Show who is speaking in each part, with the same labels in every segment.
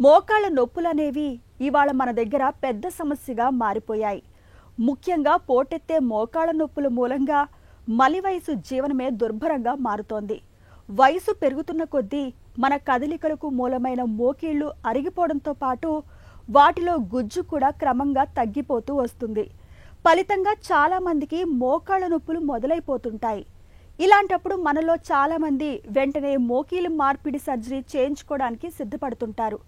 Speaker 1: మోకాళ్ళ నొప్పులనేవి ఇవాళ మన దగ్గర పెద్ద సమస్యగా మారిపోయాయి. ముఖ్యంగా పోటెత్తే మోకాళ్ళ నొప్పుల మూలంగా మలి వయసు జీవనమే దుర్భరంగా మారుతోంది. వయసు పెరుగుతున్న కొద్దీ మన కదలికలకు మూలమైన మోకీళ్లు అరిగిపోవడంతో పాటు వాటిలో గుజ్జు కూడా క్రమంగా తగ్గిపోతూ వస్తుంది. ఫలితంగా చాలా మందికి మోకాళ్ళ నొప్పులు మొదలైపోతుంటాయి. ఇలాంటప్పుడు మనలో చాలా మంది వెంటనే మోకీలు మార్పిడి సర్జరీ చేయించుకోవడానికి సిద్ధపడుతుంటారు.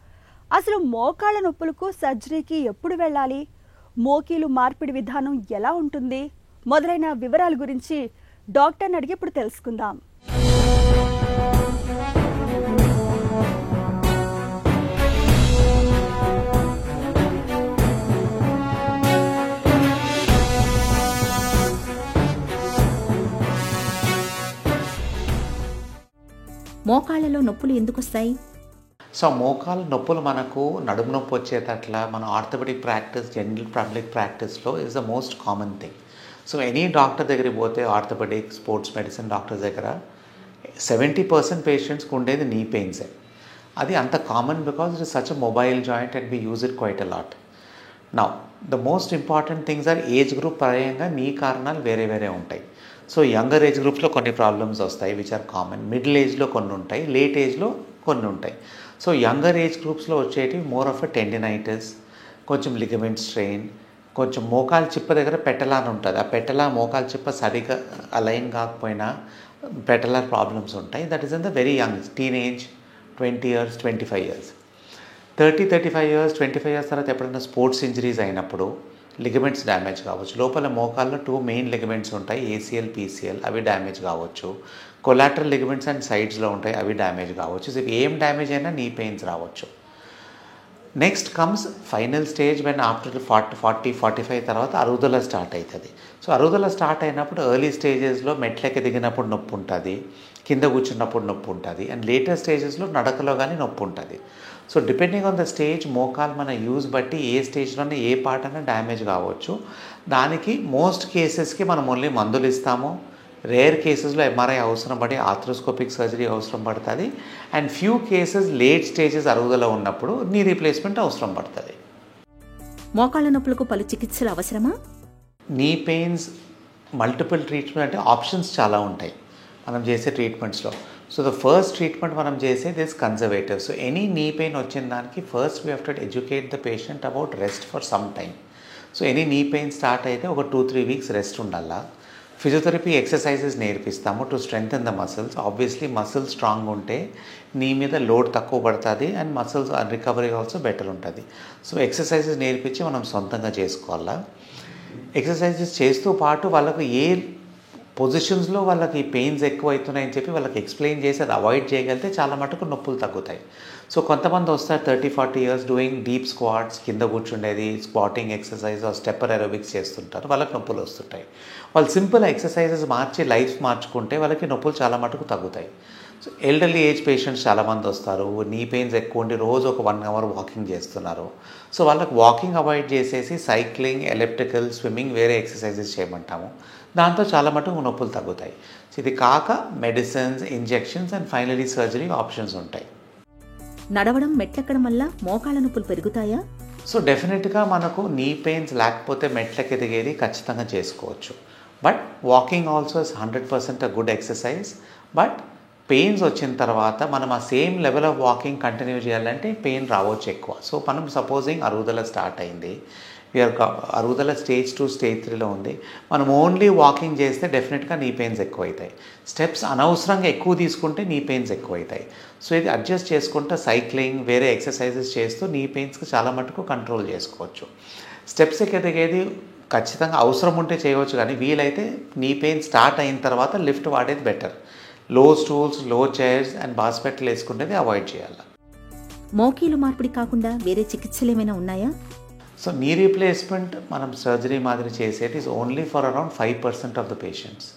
Speaker 1: అసలు మోకాళ్ళ నొప్పులకు సర్జరీకి ఎప్పుడు వెళ్ళాలి, మోకీలు మార్పిడి విధానం ఎలా ఉంటుంది మొదలైన వివరాల గురించి డాక్టర్ని అడిగి ఇప్పుడు తెలుసుకుందాం.
Speaker 2: మోకాళ్ళలో నొప్పులు ఎందుకు వస్తాయి?
Speaker 3: సో మోకాళ్ళ నొప్పులు మనకు నడుము నొప్పి వచ్చేటట్ల మన ఆర్థోపెడిక్ ప్రాక్టీస్, జనరల్ పబ్లిక్ ప్రాక్టీస్లో is the most common thing. So any doctor దగ్గరికి పోతే ఆర్థోపెడిక్, స్పోర్ట్స్ మెడిసిన్ డాక్టర్స్ దగ్గర 70% పేషెంట్స్కి ఉండేది నీ పెయిన్సే. అది అంత common because it is such a mobile joint and we use it quite a lot. Now the most important things are age group పరంగా నీ కారణాలు వేరే వేరే ఉంటాయి. సో యంగర్ ఏజ్ గ్రూప్స్లో కొన్ని ప్రాబ్లమ్స్ వస్తాయి విచ్ ఆర్ కామన్, మిడిల్ ఏజ్లో కొన్ని ఉంటాయి, లేట్ ఏజ్లో కొన్ని ఉంటాయి. సో యంగర్ ఏజ్ గ్రూప్స్లో వచ్చేటి మోర్ ఆఫ్ ఎ టెండినైటిస్, కొంచెం లిగమెంట్ స్ట్రెయిన్, కొంచెం మోకాలు చిప్ప దగ్గర పెట్టలా అని ఉంటుంది. ఆ పెట్టలా మోకాలు చిప్ప సరిగా అలైన్ కాకపోయినా పెట్టలార్ ప్రాబ్లమ్స్ ఉంటాయి. That is in the very young teenage, 20 years, 25 years. 35 years, 25 years తర్వాత ఎప్పుడైనా స్పోర్ట్స్ ఇంజరీస్ అయినప్పుడు లిగమెంట్స్ డ్యామేజ్ కావచ్చు. లోపల మోకాల్లో 2 మెయిన్ లిగమెంట్స్ ఉంటాయి, ఏసీఎల్, పీసీఎల్, అవి డ్యామేజ్ కావచ్చు. కొలాటరల్ లిగమెంట్స్ అండ్ సైడ్స్లో ఉంటాయి, అవి డ్యామేజ్ కావచ్చు. సో ఏం డ్యామేజ్ అయినా నీ పెయిన్స్ రావచ్చు. Next comes final stage when after 40-45 తర్వాత అరుగుదల స్టార్ట్ అవుతుంది. సో అరుగుదల స్టార్ట్ అయినప్పుడు ఎర్లీ స్టేజెస్లో మెట్లకి దిగినప్పుడు నొప్పి ఉంటుంది, కింద కూర్చున్నప్పుడు నొప్పి ఉంటుంది, అండ్ లేటర్ స్టేజెస్లో నడకలో కానీ నొప్పి ఉంటుంది. So depending on the stage మోకాల్ మన యూజ్ బట్టి ఏ స్టేజ్లోనే ఏ పార్ట్ అయినా డ్యామేజ్ కావచ్చు. దానికి మోస్ట్ కేసెస్కి మనం ఓన్లీ మందులు ఇస్తాము. రేర్ కేసెస్లో ఎంఆర్ఐ అవసరం పడి ఆర్థ్రోస్కోపిక్ సర్జరీ అవసరం పడుతుంది. And few cases late stages అరుగుదల ఉన్నప్పుడు నీ రీప్లేస్మెంట్ అవసరం పడుతుంది.
Speaker 2: మోకాళ్ళ నొప్పులకు పలు చికిత్సలు అవసరమా?
Speaker 3: నీ పెయిన్స్ మల్టిపుల్ ట్రీట్మెంట్ అంటే ఆప్షన్స్ చాలా ఉంటాయి మనం చేసే ట్రీట్మెంట్స్లో. సో ద ఫస్ట్ ట్రీట్మెంట్ మనం చేసేది is conservative. So any knee pain వచ్చిన దానికి first we have to educate the patient about rest for some time. So any knee pain start అయితే ఒక 2-3 weeks రెస్ట్ ఉండాలా. ఫిజియోథెరపీ ఎక్సర్సైజెస్ నేర్పిస్తాము to strengthen the muscles. Obviously muscles strong ఉంటే knee మీద load తక్కువ పడుతుంది and muscles recovery also better ఉంటుంది. సో ఎక్సర్సైజెస్ నేర్పించి మనం సొంతంగా చేసుకోవాలా. ఎక్సర్సైజెస్ చేస్తూ పాటు వాళ్ళకు ఏ పొజిషన్స్లో వాళ్ళకి పెయిన్స్ ఎక్కువ అవుతున్నాయని చెప్పి వాళ్ళకి ఎక్స్ప్లెయిన్ చేసి అది అవాయిడ్ చేయగలిగితే చాలా మటుకు నొప్పులు తగ్గుతాయి. సో కొంతమంది వస్తారు 30-40 years డూయింగ్ డీప్ స్క్వాట్స్, కింద కూర్చుండేది స్క్వాటింగ్ ఎక్సర్సైజ్, స్టెప్పర్ ఎరోబిక్స్ చేస్తుంటారు, వాళ్ళకి నొప్పులు వస్తుంటాయి. వాళ్ళు సింపుల్ ఎక్సర్సైజెస్ మార్చి లైఫ్ మార్చుకుంటే వాళ్ళకి నొప్పులు చాలా మటుకు తగ్గుతాయి. సో ఎల్డర్లీ ఏజ్ పేషెంట్స్ చాలామంది వస్తారు, నీ పెయిన్స్ ఎక్కువ ఉండి రోజు ఒక 1 hour వాకింగ్ చేస్తున్నారు. సో వాళ్ళకి వాకింగ్ అవాయిడ్ చేసేసి సైక్లింగ్, ఎలిప్టికల్, స్విమ్మింగ్, వేరే ఎక్సర్సైజెస్ చేయమంటాము. దాంతో చాలా మటుకు నొప్పులు తగ్గుతాయి. సో ఇది కాక medicines, injections and finally surgery options ఉంటాయి.
Speaker 2: నడవడం, మెట్లెక్కడం వల్ల మోకాళ్ళ నొప్పులు పెరుగుతాయా?
Speaker 3: సో డెఫినెట్గా మనకు నీ పెయిన్స్ లేకపోతే మెట్లకి ఎదిగేది ఖచ్చితంగా చేసుకోవచ్చు. But walking also is 100% a good exercise. But pains వచ్చిన తర్వాత మనం ఆ same level of walking continue చేయాలంటే పెయిన్ రావచ్చు ఎక్కువ. సో మనం సపోజింగ్ అరుగుదల స్టార్ట్ అయింది, అరుగుదల స్టేజ్ 2, స్టేజ్ 3లో ఉంది, మనం ఓన్లీ వాకింగ్ చేస్తే డెఫినెట్గా నీ పెయిన్స్ ఎక్కువ అవుతాయి. స్టెప్స్ అనవసరంగా ఎక్కువ తీసుకుంటే నీ పెయిన్స్ ఎక్కువ అవుతాయి. సో ఇది అడ్జస్ట్ చేసుకుంటూ సైక్లింగ్, వేరే ఎక్సర్సైజెస్ చేస్తూ నీ పెయిన్స్కి చాలా మటుకు కంట్రోల్ చేసుకోవచ్చు. స్టెప్స్ ఎదిగేది ఖచ్చితంగా అవసరం ఉంటే చేయవచ్చు, కానీ వీలైతే నీ పెయిన్ స్టార్ట్ అయిన తర్వాత లిఫ్ట్ వాడేది బెటర్. లో స్టూల్స్, లో చైర్స్ అండ్ బాస్కెట్లు వేసుకుంటేది అవాయిడ్ చేయాలి.
Speaker 2: మోకీలు మార్పిడి కాకుండా వేరే చికిత్సలు ఏమైనా ఉన్నాయా?
Speaker 3: సో నీ రీప్లేస్మెంట్ మనం సర్జరీ మాదిరి చేసేది is only for around 5% of the patients.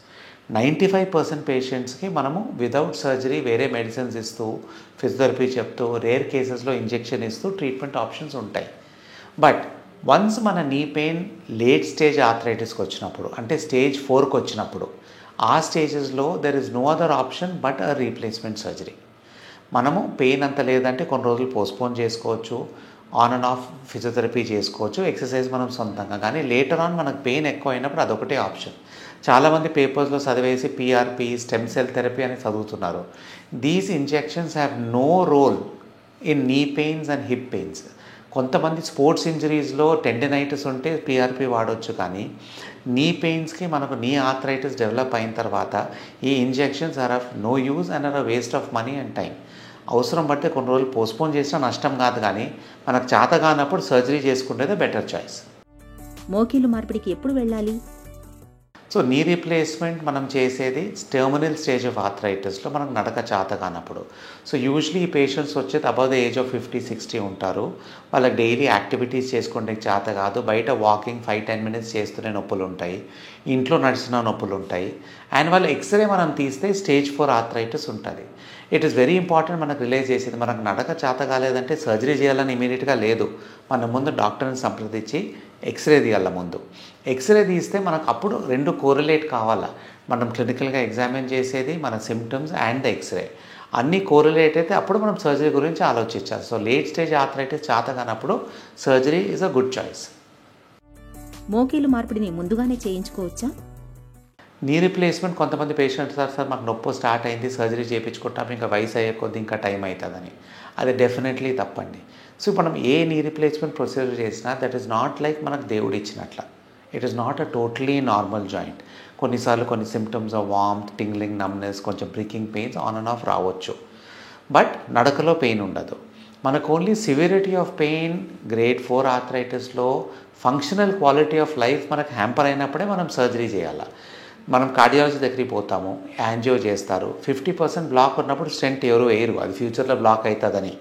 Speaker 3: 95% పేషెంట్స్కి మనము వితౌట్ సర్జరీ వేరే మెడిసిన్స్ ఇస్తూ, ఫిజియోథెరపీ చెప్తూ, రేర్ కేసెస్లో ఇంజెక్షన్ ఇస్తూ ట్రీట్మెంట్ ఆప్షన్స్ ఉంటాయి. బట్ వన్స్ మన నీ పెయిన్ లేట్ స్టేజ్ ఆర్థరైటిస్కి వచ్చినప్పుడు, అంటే స్టేజ్ 4కి వచ్చినప్పుడు, ఆ స్టేజెస్లో there is no other option but a replacement surgery. మనము పెయిన్ అంత లేదంటే కొన్ని రోజులు పోస్ట్పోన్ చేసుకోవచ్చు, ఆన్ అండ్ ఆఫ్ ఫిజియోథెరపీ చేసుకోవచ్చు, ఎక్సర్సైజ్ మనం సొంతంగా. కానీ లేటర్ ఆన్ మనకు పెయిన్ ఎక్కువ అయినప్పుడు అదొకటే ఆప్షన్. చాలామంది పేపర్స్లో చదివేసి పీఆర్పీ, స్టెమ్ సెల్ థెరపీ అని చదువుతున్నారు. These injections have no role in knee pains and hip pains. కొంతమంది స్పోర్ట్స్ ఇంజరీస్లో టెండనైటిస్ ఉంటే పీఆర్పీ వాడవచ్చు, కానీ నీ పెయిన్స్కి మనకు నీ ఆర్థరైటిస్ డెవలప్ అయిన తర్వాత ఈ injections are of no use and are waste of money and time. అవసరం బట్టి కొన్ని రోజులు పోస్ట్పోన్ చేసినా నష్టం కాదు, కానీ మనకు చేత కానప్పుడు సర్జరీ చేసుకునేదే బెటర్ చాయిస్.
Speaker 2: మోకీలు మార్పిడికి ఎప్పుడు వెళ్ళాలి?
Speaker 3: సో నీ రీప్లేస్మెంట్ మనం చేసేది టెర్మినల్ స్టేజ్ ఆఫ్ ఆర్థరైటిస్లో మనకు నడక చేత కానప్పుడు. సో యూజువలీ ఈ పేషెంట్స్ వచ్చేది అబౌవ్ ద ఏజ్ ఆఫ్ 50-60 ఉంటారు. వాళ్ళకి డైలీ యాక్టివిటీస్ చేసుకుంటే చేత కాదు, బయట వాకింగ్ 5-10 మినిట్స్ చేస్తూనే నొప్పులు ఉంటాయి, ఇంట్లో నడిచిన నొప్పులు ఉంటాయి. అండ్ వాళ్ళు ఎక్స్రే మనం తీస్తే స్టేజ్ 4 ఆర్థరైటిస్ ఉంటుంది. ఇట్ ఈస్ వెరీ ఇంపార్టెంట్ మనకు రిలైజ్ చేసేది. మనకు నడక చేత కాలేదంటే సర్జరీ చేయాలని ఇమీడియట్గా లేదు. మన ముందు డాక్టర్ని సంప్రదించి ఎక్స్రే తీయాల. ముందు ఎక్స్రే తీస్తే మనకు అప్పుడు 2 కోరిలేట్ కావాలా. మనం క్లినికల్గా ఎగ్జామిన్ చేసేది మన సిమ్టమ్స్ అండ్ ద ఎక్స్రే అన్నీ కోరిలేట్ అయితే అప్పుడు మనం సర్జరీ గురించి ఆలోచించాలి. సో లేట్ స్టేజ్ ఆర్థరైటిస్ చేత కానప్పుడు surgery is a good choice.
Speaker 2: మోకీలు మార్పిడిని ముందుగానే చేయించుకోవచ్చా?
Speaker 3: నీ రీప్లేస్మెంట్ కొంతమంది పేషెంట్స్ సార్ మాకు నొప్పి స్టార్ట్ అయింది, సర్జరీ చేయించుకుంటాం, ఇంకా వయసు అయ్యే కొద్ది ఇంకా టైం అవుతుందని. అది డెఫినెట్లీ తప్పండి. సో మనం ఏ నీ రీప్లేస్మెంట్ ప్రొసీజర్ చేసినా దట్ ఈస్ నాట్ లైక్ మనకు దేవుడు ఇచ్చినట్ల. It is not a totally normal joint. కొన్నిసార్లు కొన్ని symptoms of warmth, tingling, numbness, కొంచెం breaking pains on and off రావచ్చు, బట్ నడకలో పెయిన్ ఉండదు. మనకు only severity of pain grade 4 ఆర్థరైటిస్లో ఫంక్షనల్ క్వాలిటీ ఆఫ్ లైఫ్ మనకు హ్యాంపర్ అయినప్పుడే మనం సర్జరీ చేయాలి. మనం కార్డియాలజీ దగ్గరికి పోతాము, యాంజియో చేస్తారు, 50% బ్లాక్ ఉన్నప్పుడు స్టెంట్ ఎవరు వేయరు, అది ఫ్యూచర్లో బ్లాక్ అవుతుందని.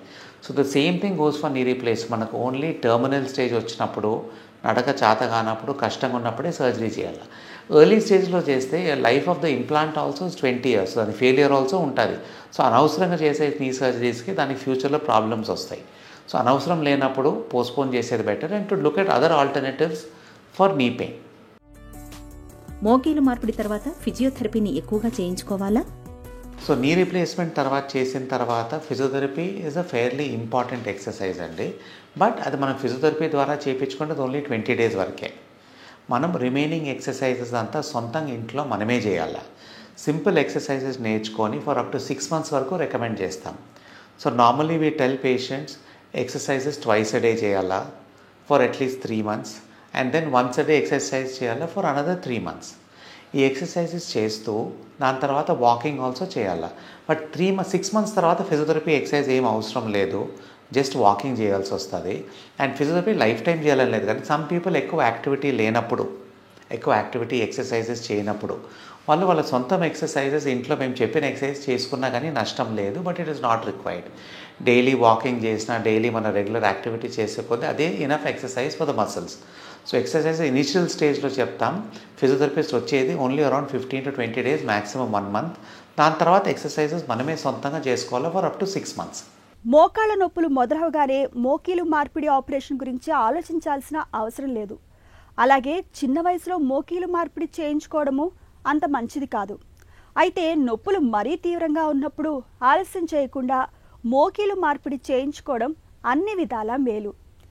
Speaker 3: So the same thing goes for నీ రీప్లేస్. మనకు ఓన్లీ టర్మినల్ స్టేజ్ వచ్చినప్పుడు, నడక చేత కానప్పుడు, కష్టంగా ఉన్నప్పుడే సర్జరీ చేయాలి. ఎర్లీ స్టేజ్లో చేస్తే life of the implant also 20 years, దాని ఫెయిలియర్ ఆల్సో ఉంటుంది. సో అనవసరంగా చేసే నీ సర్జరీస్కి దానికి ఫ్యూచర్లో ప్రాబ్లమ్స్ వస్తాయి. సో అనవసరం లేనప్పుడు పోస్ట్పోన్ చేసేది better and to look at other alternatives for knee pain.
Speaker 2: మోకీలు మార్పిడి తర్వాత ఫిజియోథెరపీని ఎక్కువగా చేయించుకోవాలా?
Speaker 3: సో నీ రీప్లేస్మెంట్ తర్వాత చేసిన తర్వాత physiotherapy is a fairly important exercise అండి. బట్ అది మనం ఫిజియోథెరపీ ద్వారా చేయించుకుంటే ఓన్లీ 20 days వరకే. మనం రిమైనింగ్ ఎక్సర్సైజెస్ అంతా సొంతంగా ఇంట్లో మనమే చేయాలి. సింపుల్ ఎక్సర్సైజెస్ నేర్చుకొని ఫర్ అప్ టు 6 months వరకు రికమెండ్ చేస్తాం. So normally we tell patients exercises twice a day చేయాలా for at least 3 months and then once a day exercise చేయాలా ఫర్ అనదర్ 3 months. ఈ ఎక్సర్సైజెస్ చేస్తూ దాని తర్వాత వాకింగ్ ఆల్సో చేయాలా. బట్ 6 months తర్వాత ఫిజియోథెరపీ ఎక్సర్సైజ్ ఏం అవసరం లేదు, జస్ట్ వాకింగ్ చేయాల్సి వస్తుంది. అండ్ ఫిజియోథెరపీ లైఫ్ టైం చేయాలని లేదు, కానీ సమ్ పీపుల్ ఎక్కువ యాక్టివిటీ లేనప్పుడు, ఎక్కువ యాక్టివిటీ ఎక్సర్సైజెస్ చేయనప్పుడు వాళ్ళ సొంతం ఎక్సర్సైజెస్ ఇంట్లో మేము చెప్పిన ఎక్సర్సైజ్ చేసుకున్నా కానీ నష్టం లేదు, but it is not required. Daily walking చేసినా, డైలీ మన రెగ్యులర్ యాక్టివిటీ చేసే కొద్దీ అదే enough exercise for the muscles. So exercise initial స్టేజ్లో చెప్తాం. ఫిజియోథెరపిస్ట్ వచ్చేది only around 15 to 20 days, maximum 1 month. దాని తర్వాత ఎక్సర్సైజెస్ మనమే సొంతంగా చేసుకోవాలి ఫర్ అప్ టు 6 months.
Speaker 1: మోకాళ్ళ నొప్పులు మొదలవగానే మోకీలు మార్పిడి ఆపరేషన్ గురించి ఆలోచించాల్సిన అవసరం లేదు. అలాగే చిన్న వయసులో మోకీలు మార్పిడి చేయించుకోవడము అంత మంచిది కాదు. అయితే నొప్పులు మరీ తీవ్రంగా ఉన్నప్పుడు ఆలస్యం చేయకుండా మోకీలు మార్పిడి చేయించుకోవడం అన్ని విధాలా మేలు.